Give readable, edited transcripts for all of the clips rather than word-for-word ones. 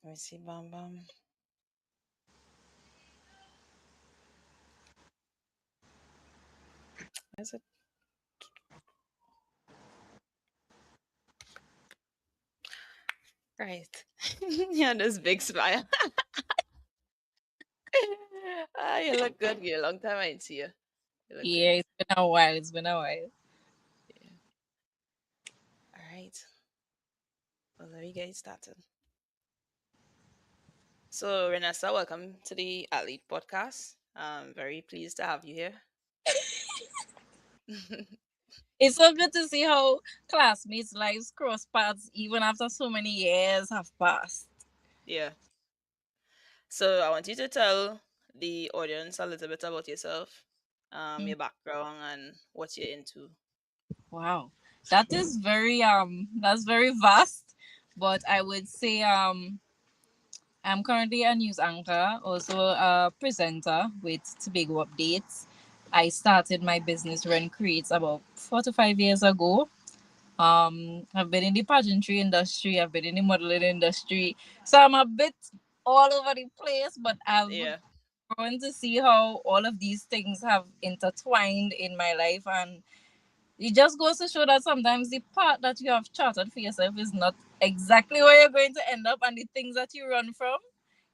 Let me see, Bam Bam. Is it right? Yeah, this big smile. You look good. You long time I ain't see you. You look good. Yeah, it's been a while. It's been a while. Yeah. All right. Well, let me get started. So, Renessa, welcome to the Athlete Podcast. I'm very pleased to have you here. It's so good to see how classmates' lives cross paths even after so many years have passed. Yeah. So, I want you to tell the audience a little bit about yourself, Mm. your background, and what you're into. Wow. That is that's very vast. But I would say I'm currently a news anchor, also a presenter with Tobago Updates. I started my business Run Creates about 4 to 5 years ago. I've been in the pageantry industry, I've been in the modeling industry, so I'm a bit all over the place, but I've Yeah. grown to see how all of these things have intertwined in my life, and it just goes to show that sometimes the path that you have charted for yourself is not exactly where you're going to end up, and the things that you run from,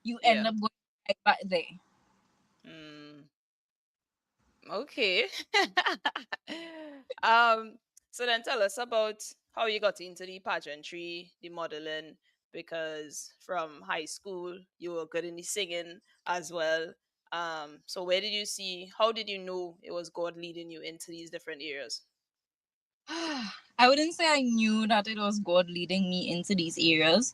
you end Yeah. up going right back there. Mm, okay. um. So then, tell us about how you got into the pageantry, the modeling, because from high school you were good in the singing as well. So where did you see? How did you know it was God leading you into these different areas? I wouldn't say I knew that it was God leading me into these areas.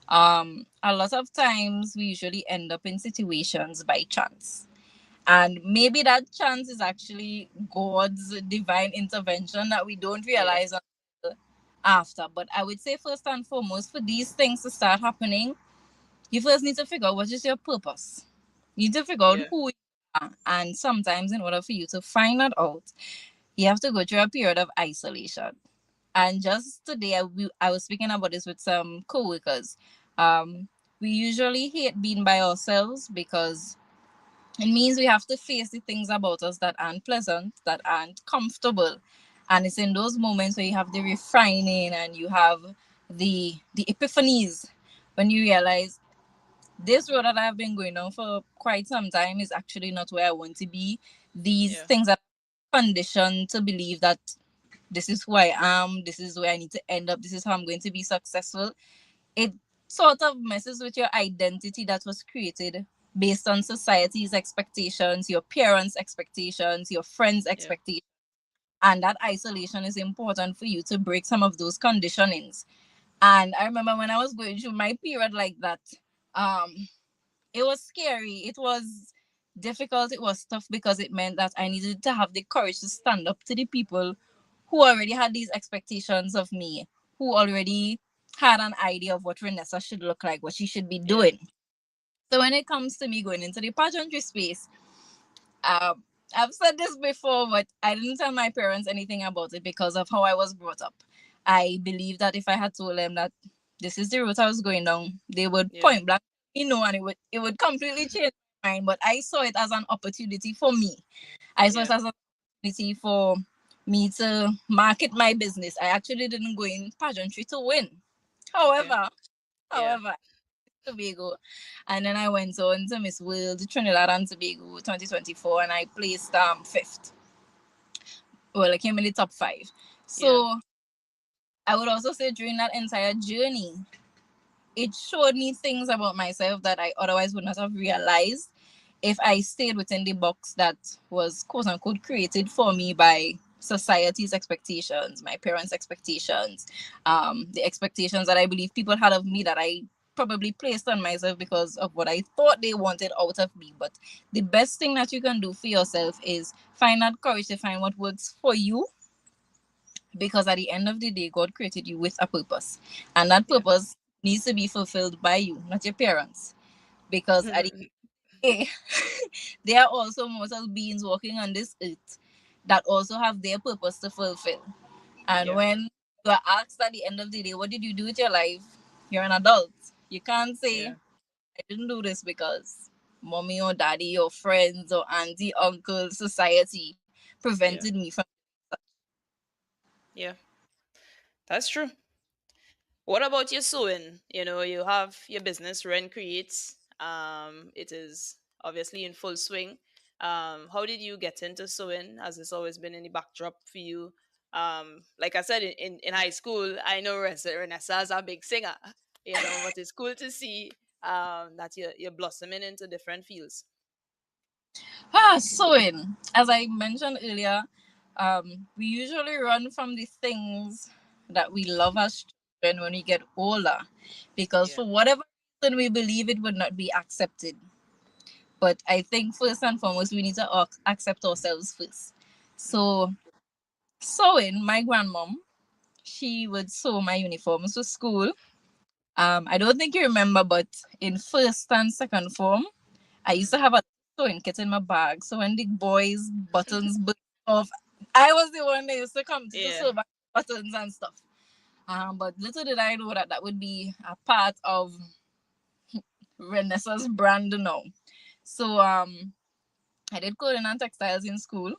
A lot of times we usually end up in situations by chance. And maybe that chance is actually God's divine intervention that we don't Yeah. realize until after. But I would say, first and foremost, for these things to start happening, you first need to figure out what is your purpose. You need to figure out Yeah. who you are. And sometimes, in order for you to find that out, you have to go through a period of isolation. And just today, I was speaking about this with some coworkers. Um, we usually hate being by ourselves because it means we have to face the things about us that aren't pleasant, that aren't comfortable. And it's in those moments where you have the refining and you have the epiphanies when you realize this road that I've been going on for quite some time is actually not where I want to be. These Yeah. things that I'm conditioned to believe that this is who I am, this is where I need to end up, this is how I'm going to be successful. It sort of messes with your identity that was created based on society's expectations, your parents' expectations, your friends' Yeah. expectations. And that isolation is important for you to break some of those conditionings. And I remember when I was going through my period like that, um, it was scary. It was difficult. It was tough because it meant that I needed to have the courage to stand up to the people who already had these expectations of me, who already had an idea of what Renessa should look like, what she should be Yeah. doing. So when it comes to me going into the pageantry space, um, I've said this before, but I didn't tell my parents anything about it because of how I was brought up. I believe that if I had told them that this is the route I was going down, they would Yeah. point blank, and it would completely change my mind. But I saw it as an opportunity for me. I saw it Yeah. as an opportunity for me to market my business. I actually didn't go in pageantry to win. Okay. However, Yeah. however, Tobago. And then I went on to Miss World Trinidad and Tobago 2024 and I placed fifth. Well, I came in the top five. Yeah. So I would also say during that entire journey, it showed me things about myself that I otherwise would not have realized if I stayed within the box that was quote unquote created for me by society's expectations, my parents' expectations, the expectations that I believe people had of me that I probably placed on myself because of what I thought they wanted out of me. But the best thing that you can do for yourself is find that courage to find what works for you, because at the end of the day, God created you with a purpose, and that Yeah. purpose needs to be fulfilled by you, not your parents. Because at the end, they are also mortal beings walking on this earth that also have their purpose to fulfill. And Yeah. when you are asked at the end of the day, what did you do with your life? You're an adult. You can't say, Yeah. I didn't do this because mommy or daddy or friends or auntie, uncle, society prevented Yeah. me from. Yeah. That's true. What about your sewing? You know, you have your business Ren Creates. It is obviously in full swing. How did you get into sewing? Has this always been in the backdrop for you? Like I said in high school, I know Renessa is a big singer, you know, but it's cool to see that you're blossoming into different fields. Sewing. As I mentioned earlier, we usually run from the things that we love as children when we get older, because Yeah. for whatever reason we believe it would not be accepted. But I think first and foremost we need to accept ourselves first. Mm. So sewing, my grandmom, she would sew my uniforms for school. I don't think you remember, but in first and second form, I used Mm. to have a sewing kit in my bag. So when the boys' buttons burst off, I was the one that used to come to Yeah. sew back buttons and stuff. But little did I know that that would be a part of Renessa's brand now. So I did clothing and textiles in school.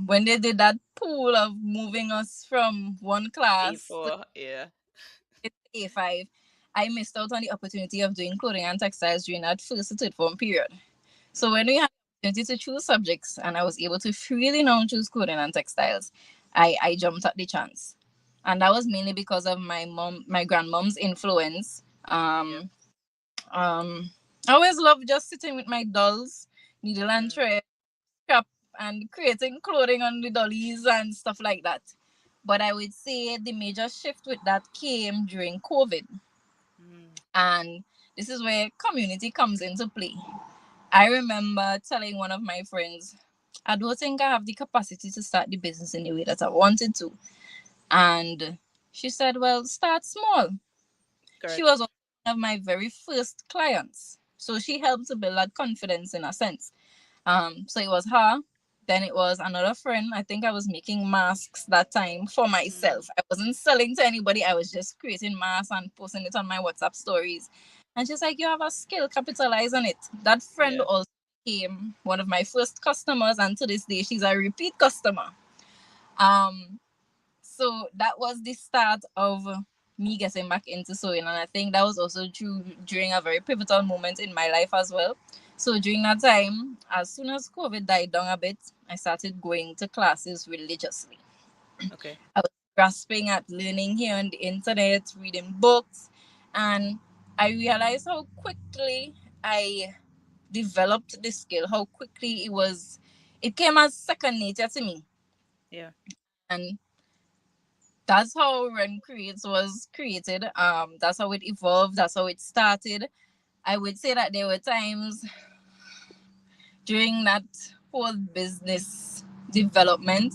When they did that pool of moving us from one class to A4. Yeah. A5, I missed out on the opportunity of doing clothing and textiles during that first to third form period. So when Mm. we had the opportunity to choose subjects and I was able to freely now choose clothing and textiles, I jumped at the chance. And that was mainly because of my grandmom's influence. Yeah. I always loved just sitting with my dolls, needle and Mm. thread, scrap, and creating clothing on the dollies and stuff like that. But I would say the major shift with that came during COVID. Mm. And this is where community comes into play. I remember telling one of my friends, I don't think I have the capacity to start the business in the way that I wanted to. And she said, well, start small. She Correct. was one of my very first clients. So she helped to build that confidence in a sense. So it was her. Then it was another friend. I think I was making masks that time for Mm. myself. I wasn't selling to anybody. I was just creating masks and posting it on my WhatsApp stories. And she's like, you have a skill, capitalize on it. That friend Yeah. also became one of my first customers, and to this day, she's a repeat customer. Um, so that was the start of me getting back into sewing, and I think that was also true during a very pivotal moment in my life as well. So during that time, as soon as COVID died down a bit, I started going to classes religiously. Okay. I was grasping at learning here on the internet, reading books, and I realized how quickly I developed this skill, how quickly it came as second nature to me. Yeah. And that's how Run Creates was created. That's how it evolved. That's how it started. I would say that there were times during that whole business development,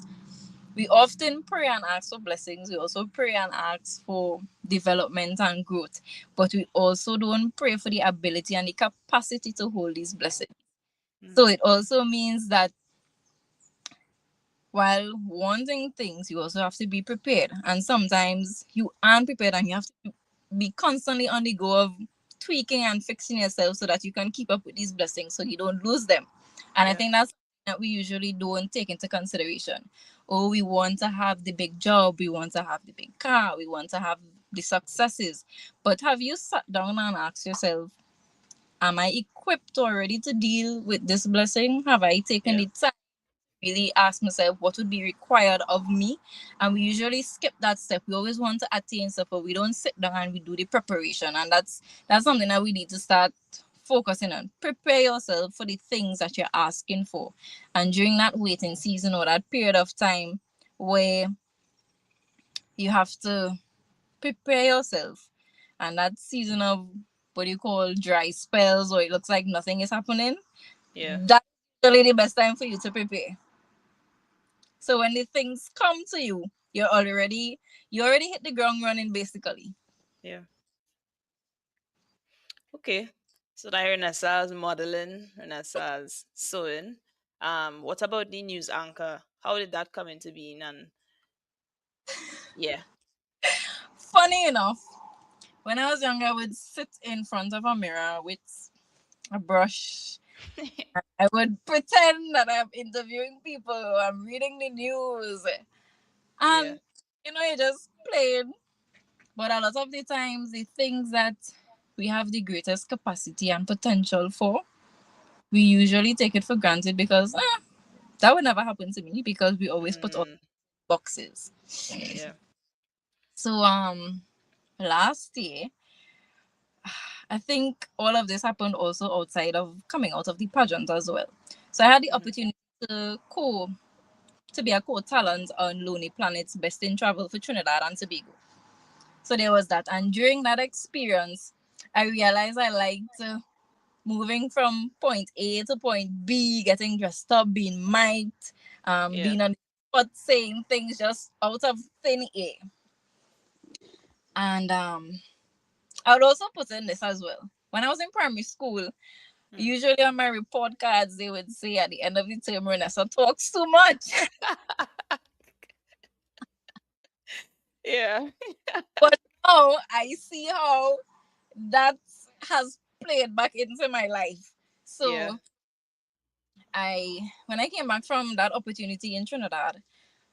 we often pray and ask for blessings. We also pray and ask for development and growth, but we also don't pray for the ability and the capacity to hold these blessings. So Mm. it also means that while wanting things, you also have to be prepared. And sometimes you aren't prepared and you have to be constantly on the go of tweaking and fixing yourself so that you can keep up with these blessings so you don't lose them. And I Yeah. think that's that we usually don't take into consideration. Oh, we want to have the big job, we want to have the big car, we want to have the successes. But have you sat down and asked yourself, am I equipped already to deal with this blessing? Have I taken Yeah. the time? Really ask myself what would be required of me, and we usually skip that step. We always want to attain stuff, but we don't sit down and we do the preparation, and that's something that we need to start focusing on. Prepare yourself for the things that you're asking for, and during that waiting season or that period of time where you have to prepare yourself, and that season of what you call dry spells or it looks like nothing is happening, Yeah. that's really the best time for you to prepare. So when the things come to you, you already hit the ground running basically. Yeah. Okay. So that Renaissance modeling, Renaissance sewing. What about the news anchor? How did that come into being? And yeah. Funny enough, When I was younger, I would sit in front of a mirror with a brush. I would pretend that I'm interviewing people, I'm reading the news, Yeah. and you just playing. But a lot of the times, the things that we have the greatest capacity and potential for, we usually take it for granted because that would never happen to me because we always put all Mm, boxes. yeah. So last year, I think all of this happened also outside of coming out of the pageant as well. So I had the Hmm. opportunity to be a co-talent on Lonely Planet's Best in Travel for Trinidad and Tobago. So there was that, and during that experience, I realized I liked moving from point A to point B, getting dressed up, being mic'd, Yeah. being on the spot, saying things just out of thin air. And I would also put in this as well. When I was in primary school, Mm. usually on my report cards, they would say at the end of the term, Renessa talks too much. Yeah. But now I see how that has played back into my life. Yeah. So when I came back from that opportunity in Trinidad,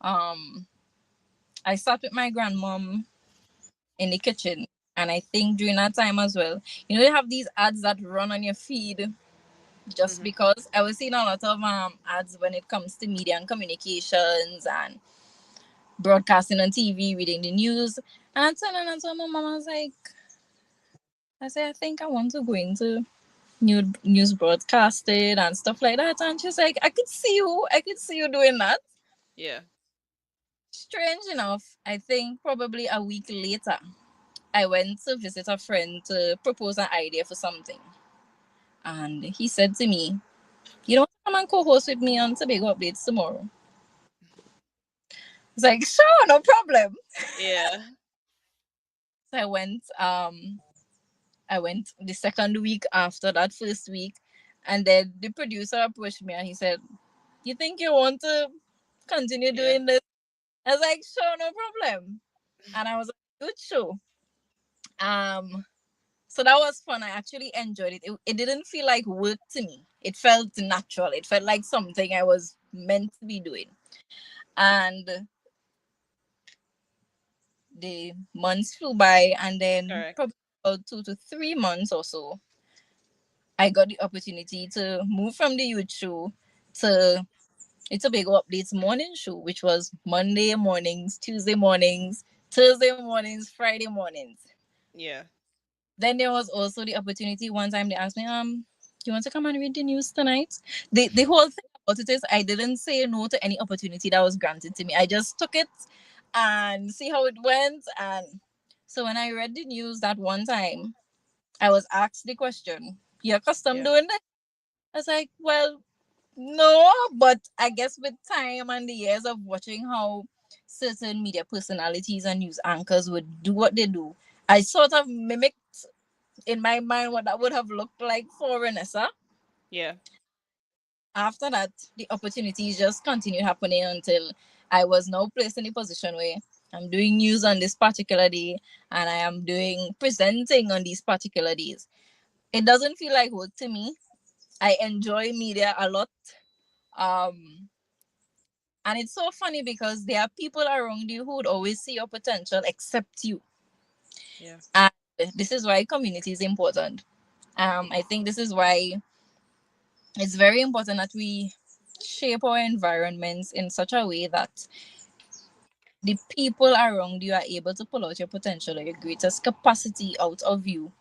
um, I sat with my grandmom in the kitchen. And I think during that time as well, you have these ads that run on your feed just Hmm. because I was seeing a lot of ads when it comes to media and communications and broadcasting on TV, reading the news. And I turned and I told my mom, I said, I think I want to go into news broadcasting and stuff like that. And she's like, I could see you doing that. Yeah. Strange enough, I think probably a week later, I went to visit a friend to propose an idea for something. And he said to me, you don't come and co-host with me on Tobago Updates tomorrow. It's like, sure, no problem. Yeah. So I went the second week after that first week, and then the producer approached me and he said, you think you want to continue Yeah. doing this? I was like, sure, no problem. And I was like, good show. Um so that was fun. I actually enjoyed it. It didn't feel like work to me. It felt natural. It felt like something I was meant to be doing. And the months flew by, and then Correct. probably about 2 to 3 months or so, I got the opportunity to move from the youth show to it's a big updates morning show, which was Monday mornings, Tuesday mornings, Thursday mornings, Friday mornings. Yeah. Then there was also the opportunity one time they asked me, do you want to come and read the news tonight? The whole thing about it is I didn't say no to any opportunity that was granted to me. I just took it and see how it went. And so when I read the news that one time, I was asked the question, you're accustomed Yeah. doing that? I was like, well, no, but I guess with time and the years of watching how certain media personalities and news anchors would do what they do, I sort of mimicked in my mind what that would have looked like for Renessa. Yeah. After that, the opportunities just continued happening until I was now placed in a position where I'm doing news on this particular day and I am doing presenting on these particular days. It doesn't feel like work to me. I enjoy media a lot. Um, and it's so funny because there are people around you who would always see your potential except you. Yeah. And this is why community is important. I think this is why it's very important that we shape our environments in such a way that the people around you are able to pull out your potential or your greatest capacity out of you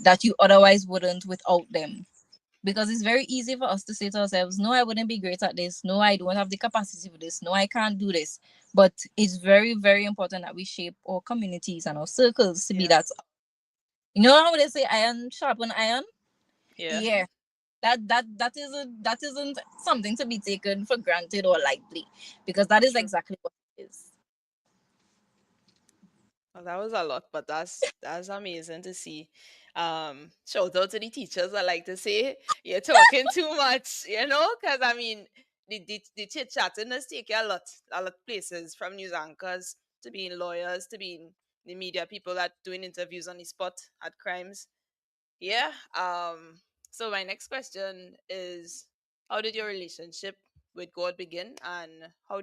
that you otherwise wouldn't without them. Because it's very easy for us to say to ourselves, no, I wouldn't be great at this. No, I don't have the capacity for this. No, I can't do this. But it's very, very important that we shape our communities and our circles to be Yeah. that. You know how they say iron sharpen iron? Yeah. Yeah. That isn't something to be taken for granted or lightly, because that is True. exactly what it is. Well, that was a lot, but that's amazing to see. Shout out to the teachers. I like to say you're talking too much, because I mean the chit chatting does take you a lot places from news anchors to being lawyers to being the media people that doing interviews on the spot at crimes. Yeah. So my next question is, how did your relationship with God begin, and how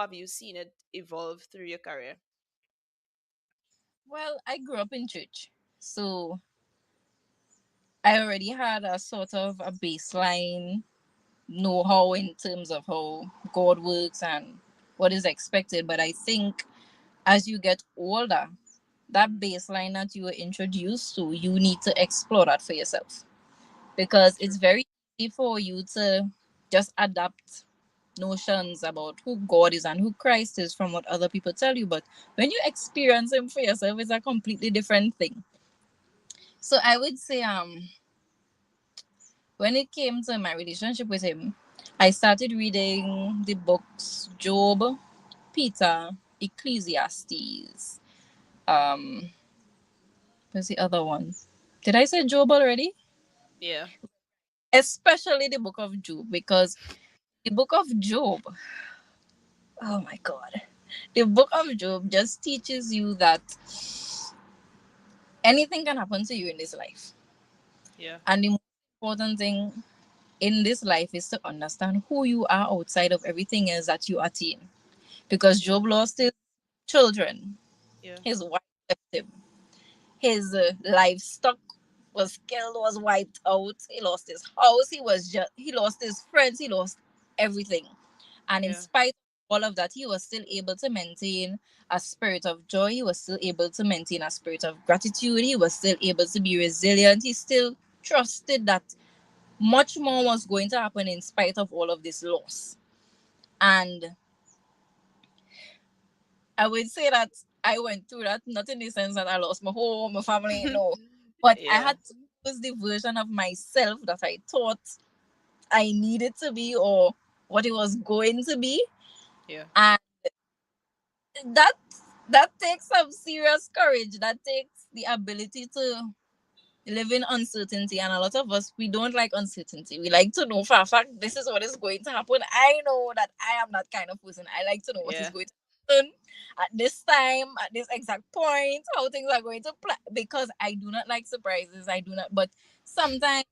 have you seen it evolve through your career? Well, I grew up in church, so I already had a sort of a baseline know how in terms of how God works and what is expected. But I think as you get older, that Mm, baseline that you were introduced to, you need to explore that for yourself, because it's true. very easy for you to just adapt notions about who God is and who Christ is from what other people tell you. But when you experience Him for yourself, it's a completely different thing. So I would say, when it came to my relationship with Him, I started reading the books Job, Peter, Ecclesiastes. Um, what's the other one? Did I say Job already? Yeah. Especially the book of Job, because the book of Job, oh my God, the book of Job just teaches you that anything can happen to you in this life. Yeah. And the most important thing in this life is to understand who you are outside of everything else that you attain. Because Yeah. Job lost his children, Yeah. his wife left him, his livestock was killed, was wiped out. He lost his house. He lost his friends. He lost everything. And in Yeah. spite of all of that, he was still able to maintain a spirit of joy. He was still able to maintain a spirit of gratitude. He was still able to be resilient. He still trusted that much more was going to happen in spite of all of this loss. And I would say that I went through that, not in the sense that I lost my home, my family, no. But I Yeah. had to lose the version of myself that I thought I needed to be, or what it was going to be. Yeah. And that that takes some serious courage. That takes the ability to live in uncertainty. And a lot of us, we don't like uncertainty. We like to know for a fact this is what is going to happen. I know that I am that kind of person. I like to know what is Yeah. going to happen at this time, at this exact point, how things are going to play, because I do not like surprises. I do not. But sometimes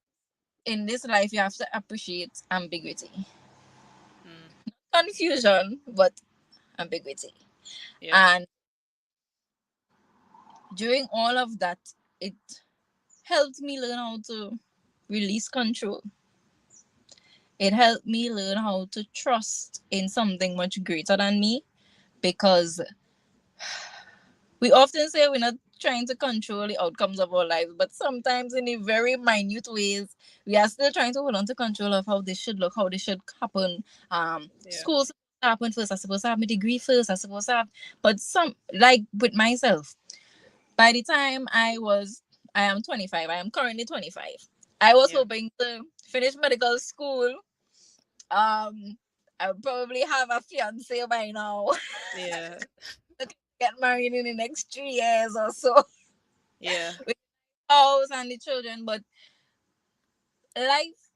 in this life, you have to appreciate ambiguity, Mm, confusion, but ambiguity. yeah. And during all of that, it helped me learn how to release control. It helped me learn how to trust in something much greater than me, because we often say we're not trying to control the outcomes of our lives, but sometimes in the very minute ways, we are still trying to hold on to control of how this should look, how this should happen. Yeah. School's supposed to happen first. I'm supposed to have my degree first. I'm supposed to have, but some, like with myself, by the time I am 25, I am currently 25. I was Yeah. hoping to finish medical school. I would probably have a fiance by now. Yeah. Get married in the next 3 years or so Yeah. with house and the children. But life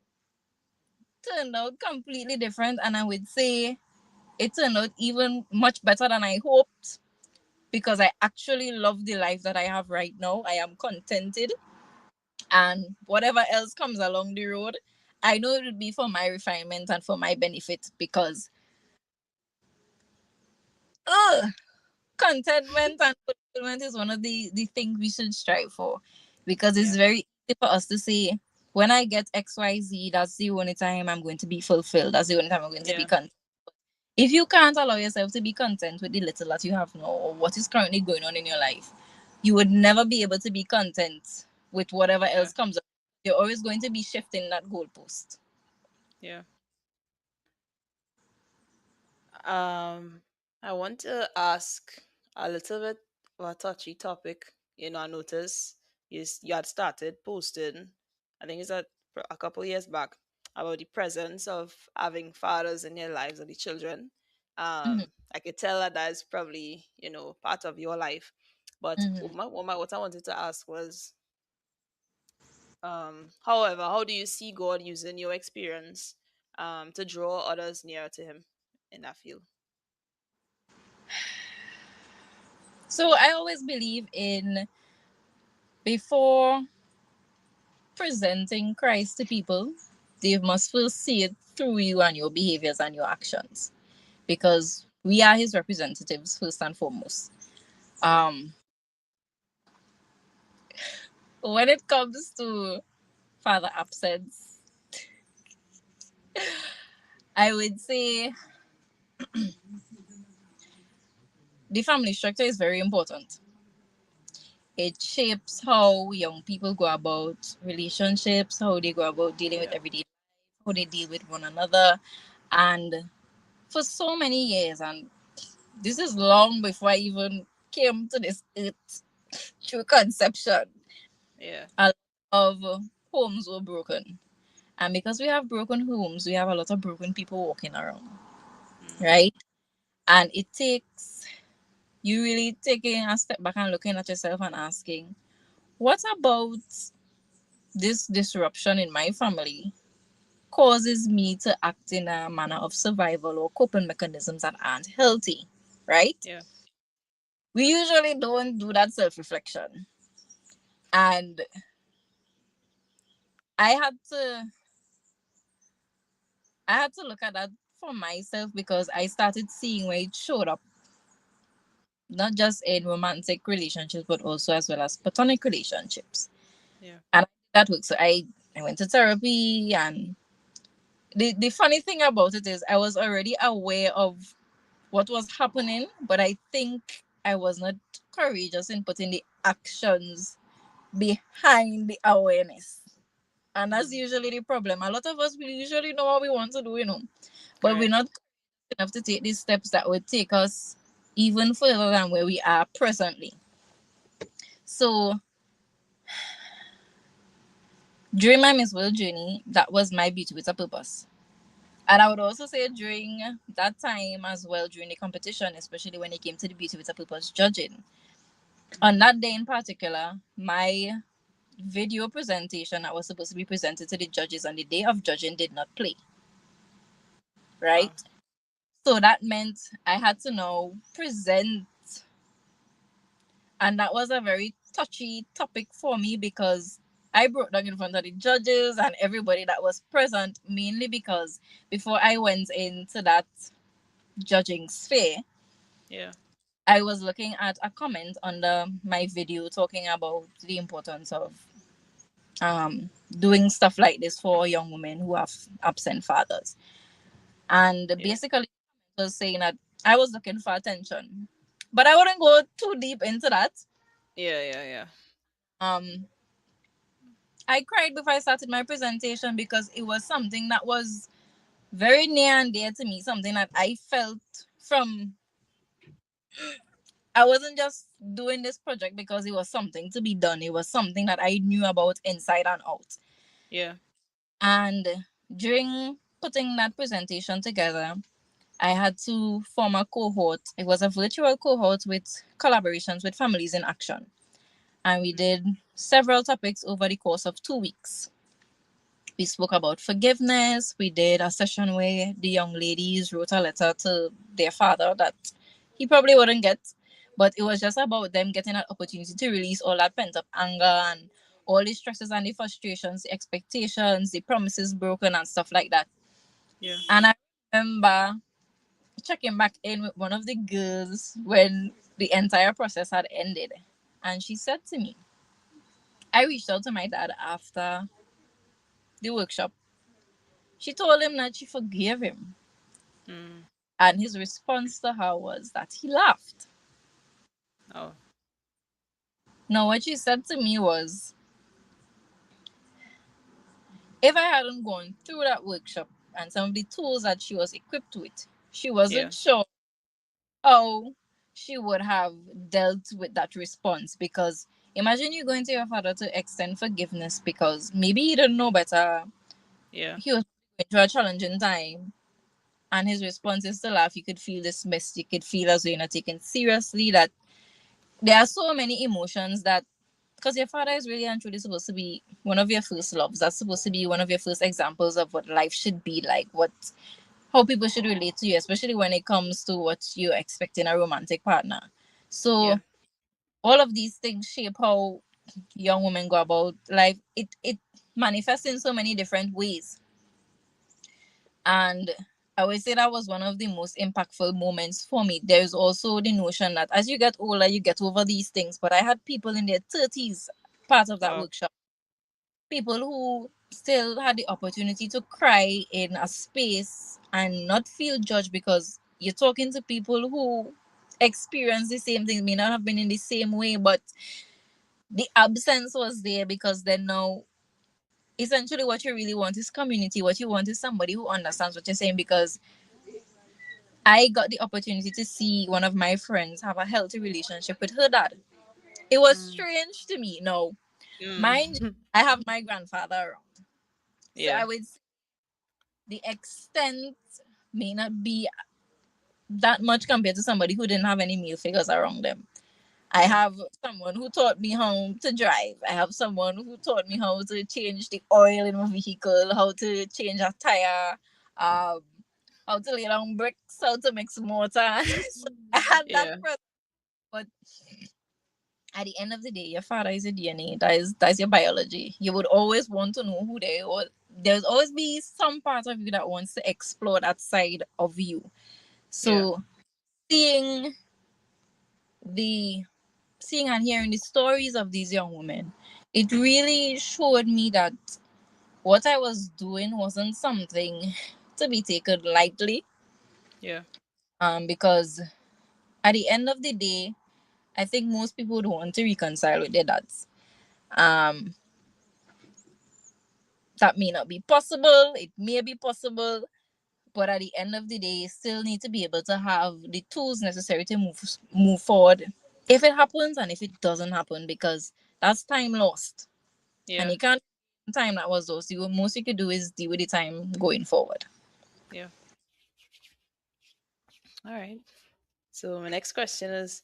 turned out completely different, and I would say it turned out even much better than I hoped, because I actually love the life that I have right now. I am contented, and whatever else comes along the road, I know it would be for my refinement and for my benefit, because ugh, contentment and fulfillment is one of the things we should strive for, because it's Yeah. very easy for us to say, when I get XYZ, that's the only time I'm going to be fulfilled. That's the only time I'm going to be Yeah. content. If you can't allow yourself to be content with the little that you have now, or what is currently going on in your life, you would never be able to be content with whatever Yeah. else comes up. You're always going to be shifting that goalpost. Yeah. Um, I want to ask a little bit of a touchy topic. I noticed you had started posting, I think it's a couple years back, about the presence of having fathers in your lives of the children. Mhm, I could tell that that's probably, part of your life. But mhm. what I wanted to ask was, however, how do you see God using your experience to draw others nearer to Him in that field? So I always believe in, before presenting Christ to people, they must first see it through you and your behaviors and your actions, because we are his representatives first and foremost. Yeah. Um, when it comes to father absence, I would say the family structure is very important. It shapes how young people go about relationships, how they go about dealing with Yeah. everyday, how they deal with one another. And for so many years, and this is long before I even came to this earth through conception, Yeah. a lot of homes were broken. And because we have broken homes, we have a lot of broken people walking around, Mm-hmm. right? And it takes you really taking a step back and looking at yourself and asking, what about this disruption in my family causes me to act in a manner of survival or coping mechanisms that aren't healthy, right? Yeah. We usually don't do that self reflection. And I had to I had to look at that for myself, because I started seeing where it showed up, not just in romantic relationships, but also as well as platonic relationships. Yeah. And that worked. So I went to therapy, and the funny thing about it is I was already aware of what was happening, but I think I was not courageous in putting the actions behind the awareness. And that's Mm. usually the problem. A lot of us, we usually know what we want to do, but we're Correct. not enough to take these steps that would take us even further than where we are presently. So during my Miss World journey, that was my beauty with a purpose. And I would also say during that time as well, during the competition, especially when it came to the beauty with a purpose judging, on Mm-hmm. that day in particular, my video presentation that was supposed to be presented to the judges on the day of judging did not play, Wow. right? So that meant I had to now present, and that was a very touchy topic for me, because I broke down in front of the judges and everybody that was present, mainly because before I went into that judging sphere, Yeah. I was looking at a comment under my video talking about the importance of doing stuff like this for young women who have absent fathers. And Yeah. basically, it was saying that I was looking for attention, but I wouldn't go too deep into that. Yeah. Yeah. Yeah. Um, I cried before I started my presentation, because it was something that was very near and dear to me, something that I felt from. I wasn't just doing this project because it was something to be done. It was something that I knew about inside and out. Yeah. And during putting that presentation together, I had to form a cohort. It was a virtual cohort with collaborations with Families in Action. And we Mm-hmm. did several topics over the course of 2 weeks. We spoke about forgiveness. We did a session where the young ladies wrote a letter to their father that he probably wouldn't get, but it was just about them getting an opportunity to release all that pent up anger and all the stresses and the frustrations, the expectations, the promises broken, and stuff like that. Yeah. And I remember checking back in with one of the girls when the entire process had ended. And she said to me, I reached out to my dad after the workshop. She told him that she forgave him. Mm. And his response to her was that he laughed. Oh. Now, what she said to me was, if I hadn't gone through that workshop and some of the tools that she was equipped with, she Yeah. wasn't sure how she would have dealt with that response. Because imagine you going to your father to extend forgiveness because maybe he didn't know better. Yeah. He was going through a challenging time. And his response is to laugh. You could feel dismissed. You could feel as though you're not taken seriously. That there are so many emotions that, because your father is really and truly supposed to be one of your first loves. That's supposed to be one of your first examples of what life should be like, what how people should relate to you, especially when it comes to what you expect in a romantic partner. So Yeah. all of these things shape how young women go about life. It manifests in so many different ways. And I would say that was one of the most impactful moments for me. There's also the notion that as you get older, you get over these things. But I had people in their 30s part of that Wow. workshop, people who still had the opportunity to cry in a space and not feel judged, because you're talking to people who experience the same thing, may not have been in the same way, but the absence was there, because then now essentially what you really want is community. What you want is somebody who understands what you're saying, because I got the opportunity to see one of my friends have a healthy relationship with her dad. It was Mm. strange to me. No, mind you, Mm. I have my grandfather around. So Yeah. I would say the extent may not be that much compared to somebody who didn't have any male figures around them. I Yeah. have someone who taught me how to drive. I have someone who taught me how to change the oil in my vehicle, how to change a tire, um, how to lay down bricks, how to mix mortar. So I had that Yeah. person. But at the end of the day, your father is your DNA. That is your biology. You would always want to know who they are. There's always be some part of you that wants to explore that side of you. Yeah. So seeing the seeing and hearing the stories of these young women, it really showed me that what I was doing wasn't something to be taken lightly. Yeah. Because at the end of the day, I think most people would want to reconcile with their dads. Um, that may not be possible. It may be possible, but at the end of the day, you still need to be able to have the tools necessary to move forward. If it happens and if it doesn't happen, because that's time lost, and Yeah. you can't time that was lost. The most you could do is deal with the time going forward. Yeah. All right. So my next question is,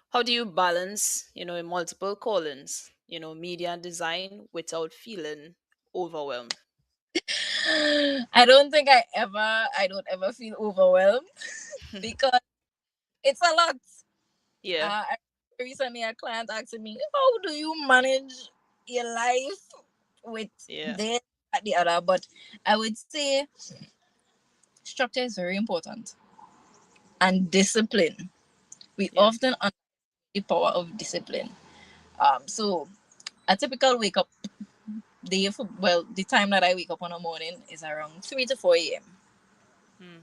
how do you balance, in multiple callings, media and design without feeling overwhelmed? I don't ever feel overwhelmed because it's a lot. Yeah. Recently a client asked me, how do you manage your life with Yeah. this at the other? But I would say structure is very important, and discipline. We Yeah. often underestimate the power of discipline. So a typical wake up day, well, the time that I wake up on a morning is around 3 to 4 a.m. Mm.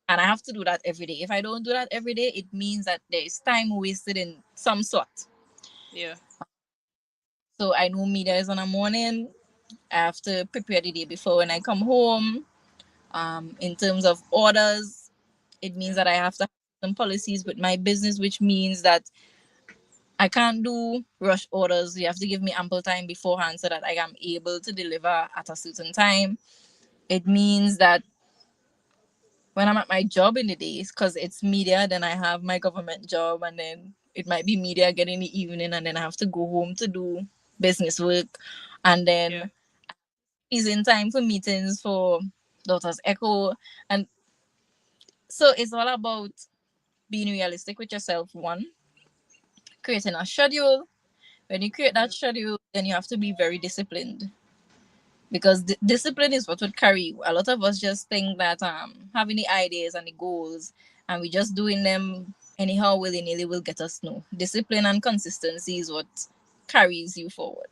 And I have to do that every day. If I don't do that every day, it means that there is time wasted in some sort. Yeah. So I know media is on a morning. I have to prepare the day before when I come home. In terms of orders, it means Yeah. that I have to have some policies with my business, which means that I can't do rush orders. You have to give me ample time beforehand so that I am able to deliver at a certain time. It means that when I'm at my job in the days, because it's media, then I have my government job, and then it might be media again in the evening, and then I have to go home to do business work, and Yeah. then is in time for meetings for Daughters Echo. And so it's all about being realistic with yourself, one, creating a schedule. When you create Yeah. that schedule, then you have to be very disciplined, because discipline is what would carry you. A lot of us just think that having the ideas and the goals and we just doing them anyhow willy nilly will get us. No, discipline and consistency is what carries you forward.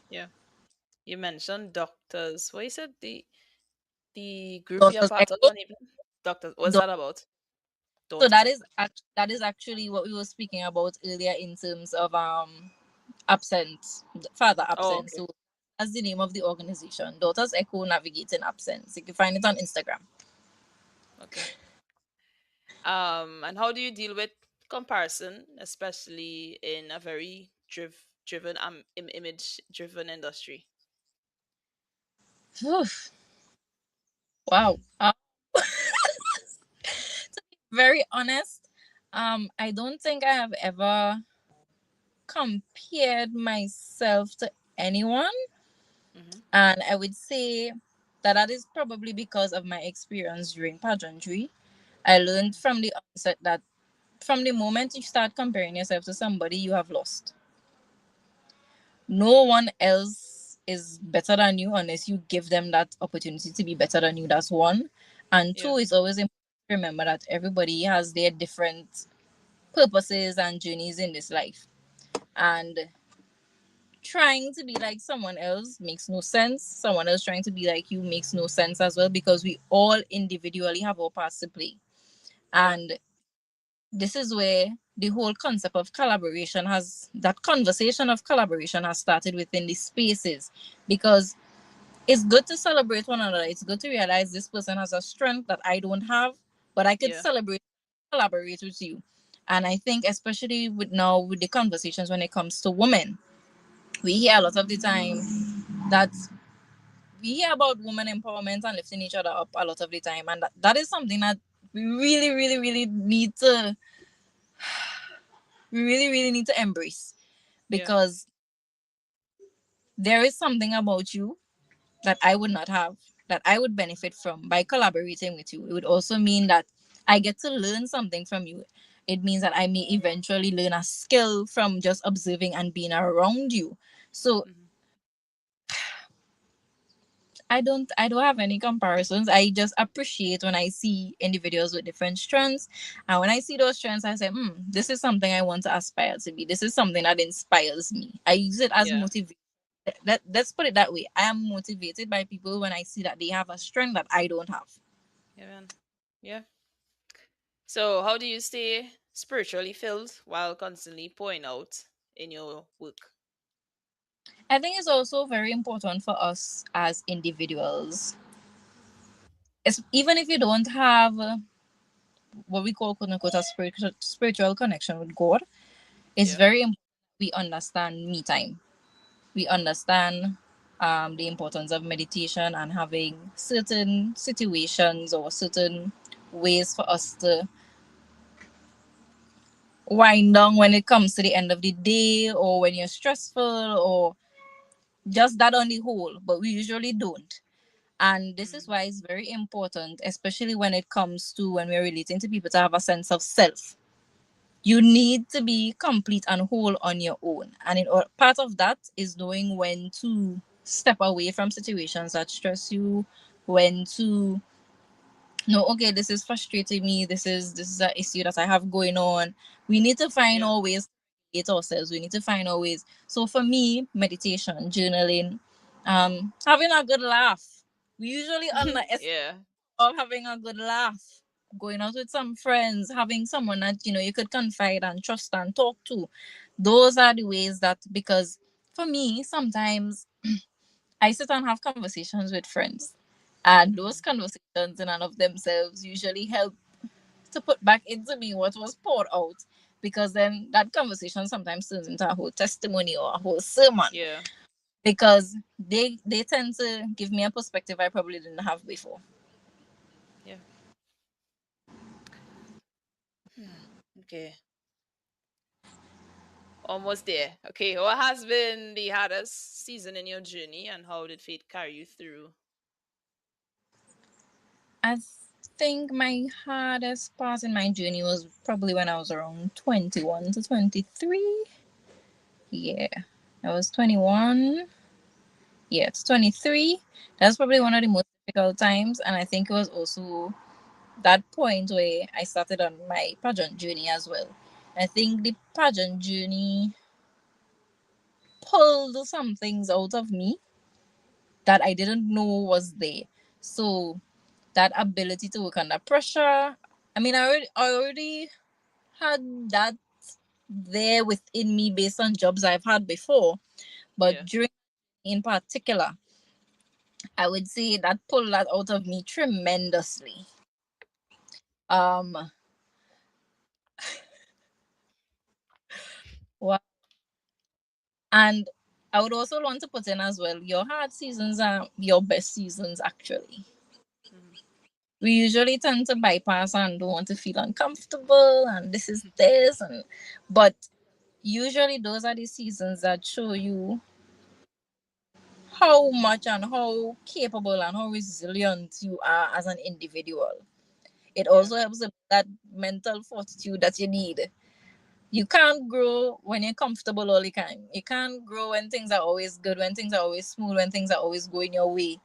Yeah. You mentioned doctors. What you said, the group you're Daughters part of Echo. on evening? Doctors. What's that about? So Daughters Echo. that is actually what we were speaking about earlier in terms of absence, father Oh, absence. okay. So that's the name of the organization, Daughters Echo Navigating Absence. You can find it on Instagram. Okay. And how do you deal with comparison, especially in a very driven image driven industry? Wow. Very honest. I don't think I have ever compared myself to anyone, Mm-hmm. and I would say that that is probably because of my experience during pageantry. I learned from the onset that from the moment you start comparing yourself to somebody, you have lost. No one else is better than you unless you give them that opportunity to be better than you. That's one. And Yeah. two, it's always important to remember that everybody has their different purposes and journeys in this life. And trying to be like someone else makes no sense. Someone else trying to be like you makes no sense as well, because we all individually have our parts to play. Yeah. And this is where the whole concept of collaboration has, that conversation of collaboration has started within the spaces, because it's good to celebrate one another. It's good to realize this person has a strength that I don't have, but I could Yeah. celebrate, collaborate with you. And I think, especially with now with the conversations when it comes to women, we hear a lot of the time that we hear about women empowerment and lifting each other up a lot of the time, and that is something that we really, really, really need to, we really, really need to embrace, Yeah. because there is something about you that I would not have, that I would benefit from by collaborating with you. It would also mean that I get to learn something from you. It means that I may eventually learn a skill from just observing and being around you. So Hmm. I don't have any comparisons. I just appreciate when I see individuals with different strengths. And when I see those strengths, I say, this is something I want to aspire to be. This is something that inspires me. I use it as Yeah. motivation. Let's put it that way. I am motivated by people when I see that they have a strength that I don't have. Yeah, man. Yeah. So, how do you stay spiritually filled while constantly pouring out in your work? I think it's also very important for us as individuals. Even if you don't have what we call, quote unquote, a spiritual connection with God, it's Yeah. very important we understand me time. We understand the importance of meditation and having certain situations or certain ways for us to wind down when it comes to the end of the day, or when you're stressful, or just that on the whole, but we usually don't. And this is Mm. why it's very important, especially when it comes to when we're relating to people, to have a sense of self. You need to be complete and whole on your own. And part of that is knowing when to step away from situations that stress you, when to know, okay, this is frustrating me, this is an issue that I have going on. We need to find Yeah. our ways to regulate ourselves. We need to find our ways. So for me, meditation, journaling, having a good laugh. We usually underestimate Yeah. of having a good laugh, going out with some friends, having someone that you could confide and trust and talk to. Those are the ways that, because for me, sometimes I sit and have conversations with friends, and those Hmm. conversations in and of themselves usually help to put back into me what was poured out. Because then that conversation sometimes turns into a whole testimony or a whole sermon, Yeah. because they tend to give me a perspective I probably didn't have before. Yeah. Hmm. Okay. Almost there. Okay. What has been the hardest season in your journey, and how did fate carry you through? I think my hardest part in my journey was probably when I was around 21 to 23. Yeah, I was 21. Yeah, it's 23. That's probably one of the most difficult times. And I think it was also that point where I started on my pageant journey as well. I think the pageant journey pulled some things out of me that I didn't know was there. So that ability to work under pressure. I mean, I already had that there within me based on jobs I've had before. But Yeah. during in particular, I would say that pulled that out of me tremendously. Um wa- and I would also want to put in as well, your hard seasons are your best seasons actually. Hmm. We usually tend to bypass and don't want to feel uncomfortable and this is this, and but usually those are the seasons that show you how much and how capable and how resilient you are as an individual. It Yeah. also helps with that mental fortitude that you need. You can't grow when you're comfortable all the time. You can't grow when things are always good, when things are always smooth, when things are always going your way.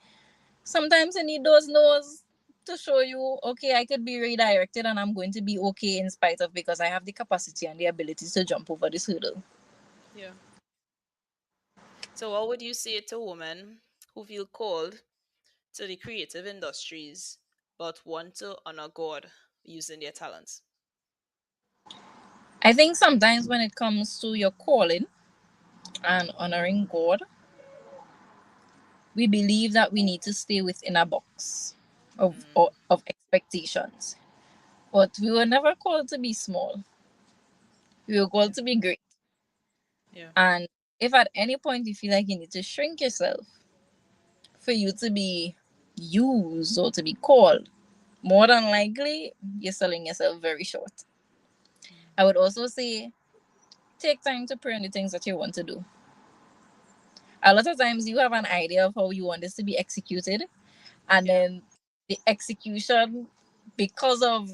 Sometimes you need those no's to show you, okay, I could be redirected and I'm going to be okay in spite of, because I have the capacity and the ability to jump over this hurdle. Yeah. So, what would you say to women who feel called to the creative industries but want to honor God using their talents? I think sometimes when it comes to your calling and honoring God, we believe that we need to stay within a box Mm, of expectations. But we were never called to be small. We were yeah. called to be great. Yeah. And if at any point you feel like you need to shrink yourself for you to be used or to be called, more than likely you're selling yourself very short. Mm, I would also say take time to pray on the things that you want to do. A lot of times you have an idea of how you want this to be executed, and yeah. then the execution, because of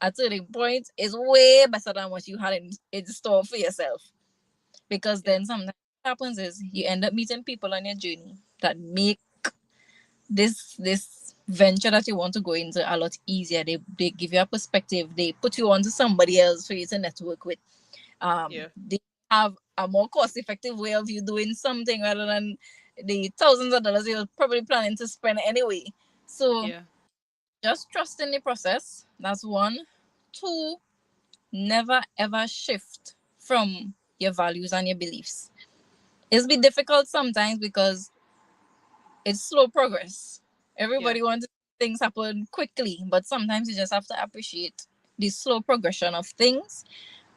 a certain point, is way better than what you had in store for yourself. Because Yeah. then sometimes what happens is you end up meeting people on your journey that make this venture that you want to go into a lot easier. They give you a perspective. They put you onto somebody else for you to network with. Yeah. They have a more cost effective way of you doing something rather than the thousands of dollars you're probably planning to spend anyway. So Yeah. just trust in the process. That's one. Two, never ever shift from your values and your beliefs. It's be difficult sometimes because it's slow progress. Yeah. Everybody wants things happen quickly, but sometimes you just have to appreciate the slow progression of things.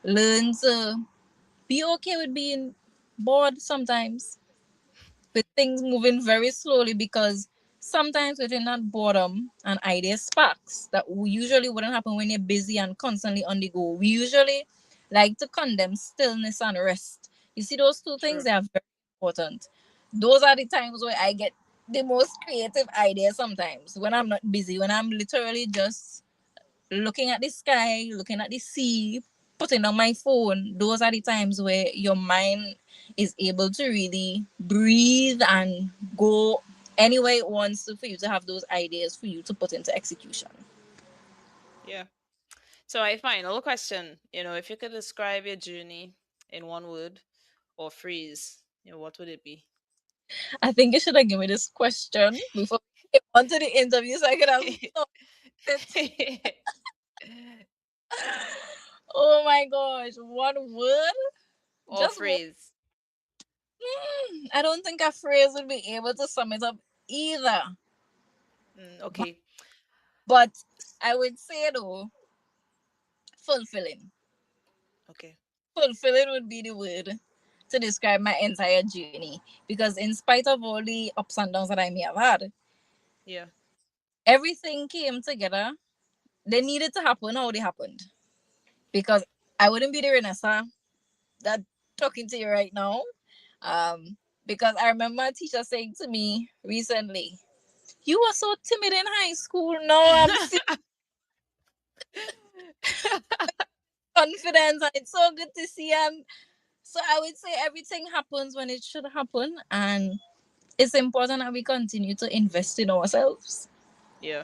Learn to be okay with being bored sometimes, with things moving very slowly, because sometimes within that boredom an idea sparks that usually wouldn't happen when you're busy and constantly on the go. We usually like to condemn stillness and rest. You see, those two things, True. they are very important. Those are the times where I get the most creative ideas sometimes, when I'm not busy, when I'm literally just looking at the sky, looking at the sea, putting on my phone. Those are the times where your mind is able to really breathe and go anywhere it wants to, for you to have those ideas for you to put into execution. Yeah. So, my final question, if you could describe your journey in one word or phrase, what would it be? I think you should have given me this question before we came onto the interview so I could have thought it. Oh my gosh, one word? or Just one. phrase. I don't think a phrase would be able to sum it up either. Okay. But I would say though, fulfilling. Okay. Fulfilling would be the word to describe my entire journey. Because in spite of all the ups and downs that I may have had, Yeah. everything came together. They needed to happen how they happened. Because I wouldn't be the Renessa that talking to you right now. Um, because I remember a teacher saying to me recently, "You were so timid in high school. Now I'm feeling confident, and it's so good to see." And so I would say everything happens when it should happen, and it's important that we continue to invest in ourselves, yeah.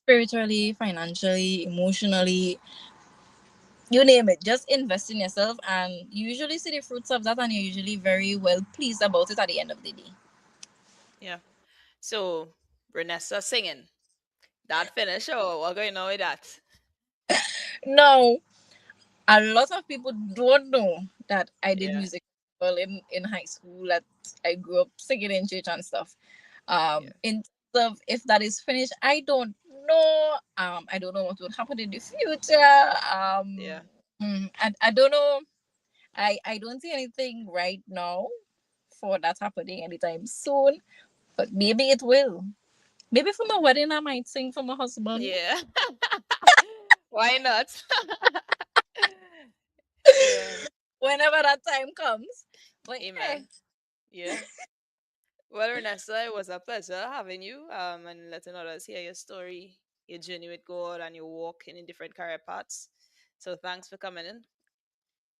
spiritually, financially, emotionally, you name it. Just invest in yourself, and you usually see the fruits of that, and you're usually very well pleased about it at the end of the day. Yeah. So, Renessa singing. That finish or what going on with that? Now, a lot of people don't know that I did Yeah. music well in high school, that I grew up singing in church and stuff. Yeah. In terms of if that is finished, I don't know. I don't know what would happen in the future. Yeah. I don't know. I don't see anything right now for that happening anytime soon, but maybe it will. Maybe for my wedding, I might sing for my husband. Yeah. Why not? yeah. Whenever that time comes. But yeah, Amen. Yeah. Well, Renessa, it was a pleasure having you and letting others hear your story. your journey with God and your walk in different career paths. So thanks for coming in.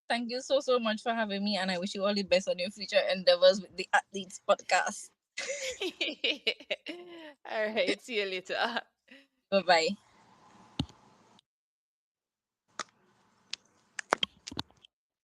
Thank you so much for having me, and I wish you all the best on your future endeavors with the Athletes Podcast. All right, see you later. Bye bye.